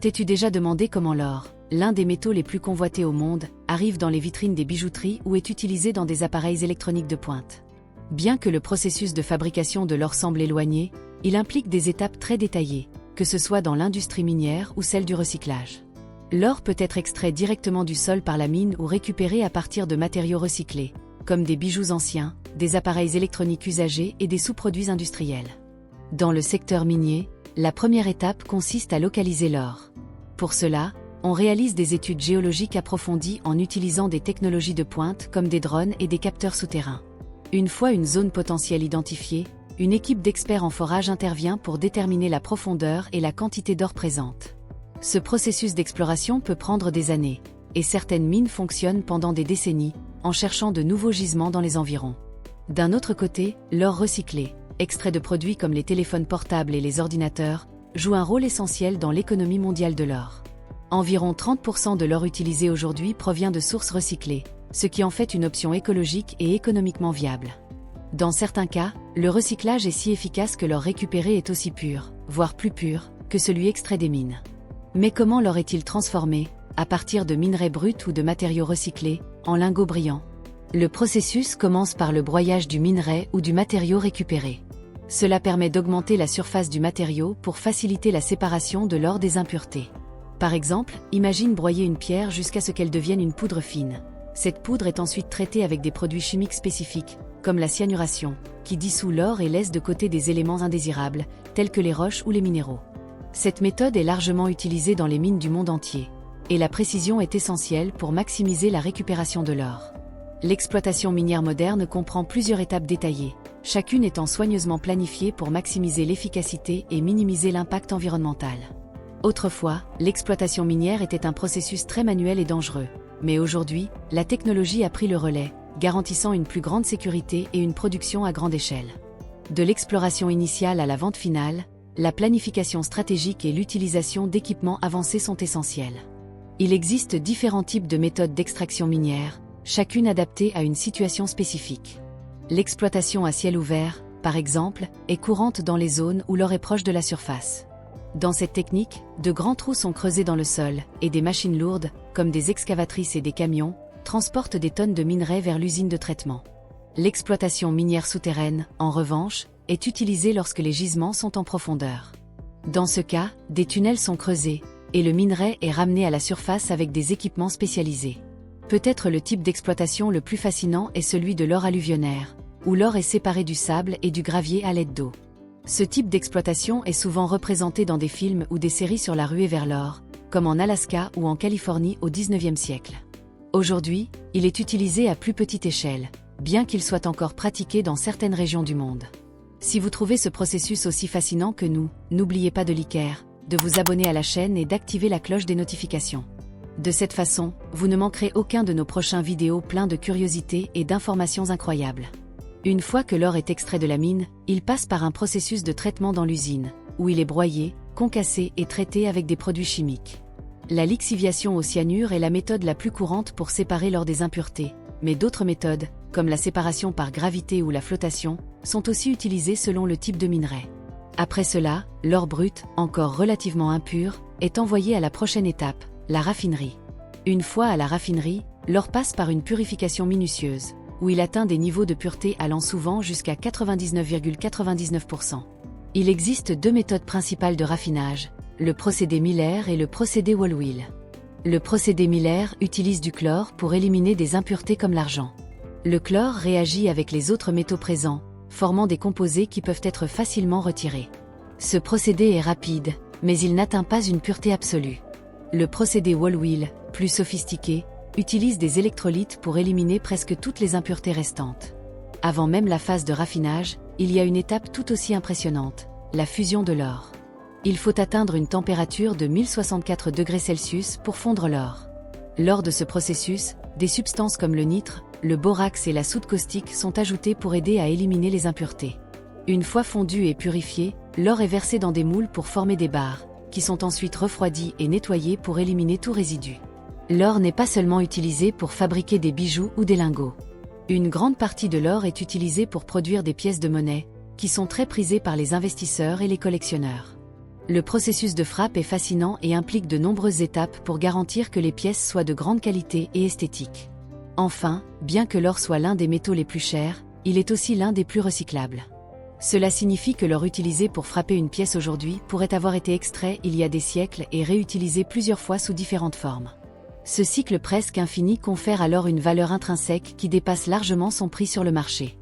T'es-tu déjà demandé comment l'or, l'un des métaux les plus convoités au monde, arrive dans les vitrines des bijouteries ou est utilisé dans des appareils électroniques de pointe? Bien que le processus de fabrication de l'or semble éloigné, il implique des étapes très détaillées, que ce soit dans l'industrie minière ou celle du recyclage. L'or peut être extrait directement du sol par la mine ou récupéré à partir de matériaux recyclés, comme des bijoux anciens, des appareils électroniques usagés et des sous-produits industriels. Dans le secteur minier, la première étape consiste à localiser l'or. Pour cela, on réalise des études géologiques approfondies en utilisant des technologies de pointe comme des drones et des capteurs souterrains. Une fois une zone potentielle identifiée, une équipe d'experts en forage intervient pour déterminer la profondeur et la quantité d'or présente. Ce processus d'exploration peut prendre des années, et certaines mines fonctionnent pendant des décennies, en cherchant de nouveaux gisements dans les environs. D'un autre côté, l'or recyclé, extrait de produits comme les téléphones portables et les ordinateurs, joue un rôle essentiel dans l'économie mondiale de l'or. Environ 30% de l'or utilisé aujourd'hui provient de sources recyclées, ce qui en fait une option écologique et économiquement viable. Dans certains cas, le recyclage est si efficace que l'or récupéré est aussi pur, voire plus pur, que celui extrait des mines. Mais comment l'or est-il transformé, à partir de minerais bruts ou de matériaux recyclés, en lingots brillants? Le processus commence par le broyage du minerai ou du matériau récupéré. Cela permet d'augmenter la surface du matériau pour faciliter la séparation de l'or des impuretés. Par exemple, imagine broyer une pierre jusqu'à ce qu'elle devienne une poudre fine. Cette poudre est ensuite traitée avec des produits chimiques spécifiques, comme la cyanuration, qui dissout l'or et laisse de côté des éléments indésirables, tels que les roches ou les minéraux. Cette méthode est largement utilisée dans les mines du monde entier, et la précision est essentielle pour maximiser la récupération de l'or. L'exploitation minière moderne comprend plusieurs étapes détaillées, chacune étant soigneusement planifiée pour maximiser l'efficacité et minimiser l'impact environnemental. Autrefois, l'exploitation minière était un processus très manuel et dangereux, mais aujourd'hui, la technologie a pris le relais, garantissant une plus grande sécurité et une production à grande échelle. De l'exploration initiale à la vente finale, la planification stratégique et l'utilisation d'équipements avancés sont essentiels. Il existe différents types de méthodes d'extraction minière, chacune adaptée à une situation spécifique. L'exploitation à ciel ouvert, par exemple, est courante dans les zones où l'or est proche de la surface. Dans cette technique, de grands trous sont creusés dans le sol, et des machines lourdes, comme des excavatrices et des camions, transportent des tonnes de minerais vers l'usine de traitement. L'exploitation minière souterraine, en revanche, est utilisée lorsque les gisements sont en profondeur. Dans ce cas, des tunnels sont creusés, et le minerai est ramené à la surface avec des équipements spécialisés. Peut-être le type d'exploitation le plus fascinant est celui de l'or alluvionnaire, où l'or est séparé du sable et du gravier à l'aide d'eau. Ce type d'exploitation est souvent représenté dans des films ou des séries sur la ruée vers l'or, comme en Alaska ou en Californie au XIXe siècle. Aujourd'hui, il est utilisé à plus petite échelle, bien qu'il soit encore pratiqué dans certaines régions du monde. Si vous trouvez ce processus aussi fascinant que nous, n'oubliez pas de liker, de vous abonner à la chaîne et d'activer la cloche des notifications. De cette façon, vous ne manquerez aucun de nos prochains vidéos pleins de curiosités et d'informations incroyables. Une fois que l'or est extrait de la mine, il passe par un processus de traitement dans l'usine, où il est broyé, concassé et traité avec des produits chimiques. La lixiviation au cyanure est la méthode la plus courante pour séparer l'or des impuretés, mais d'autres méthodes, comme la séparation par gravité ou la flottation, sont aussi utilisées selon le type de minerai. Après cela, l'or brut, encore relativement impur, est envoyé à la prochaine étape, la raffinerie. Une fois à la raffinerie, l'or passe par une purification minutieuse, où il atteint des niveaux de pureté allant souvent jusqu'à 99,99%. Il existe deux méthodes principales de raffinage, le procédé Miller et le procédé Wohlwill. Le procédé Miller utilise du chlore pour éliminer des impuretés comme l'argent. Le chlore réagit avec les autres métaux présents, formant des composés qui peuvent être facilement retirés. Ce procédé est rapide, mais il n'atteint pas une pureté absolue. Le procédé Wohlwill, plus sophistiqué, utilise des électrolytes pour éliminer presque toutes les impuretés restantes. Avant même la phase de raffinage, il y a une étape tout aussi impressionnante, la fusion de l'or. Il faut atteindre une température de 1064 degrés Celsius pour fondre l'or. Lors de ce processus, des substances comme le nitre, le borax et la soude caustique sont ajoutées pour aider à éliminer les impuretés. Une fois fondu et purifié, l'or est versé dans des moules pour former des barres, qui sont ensuite refroidis et nettoyés pour éliminer tout résidu. L'or n'est pas seulement utilisé pour fabriquer des bijoux ou des lingots. Une grande partie de l'or est utilisée pour produire des pièces de monnaie, qui sont très prisées par les investisseurs et les collectionneurs. Le processus de frappe est fascinant et implique de nombreuses étapes pour garantir que les pièces soient de grande qualité et esthétiques. Enfin, bien que l'or soit l'un des métaux les plus chers, il est aussi l'un des plus recyclables. Cela signifie que l'or utilisé pour frapper une pièce aujourd'hui pourrait avoir été extrait il y a des siècles et réutilisé plusieurs fois sous différentes formes. Ce cycle presque infini confère alors une valeur intrinsèque qui dépasse largement son prix sur le marché.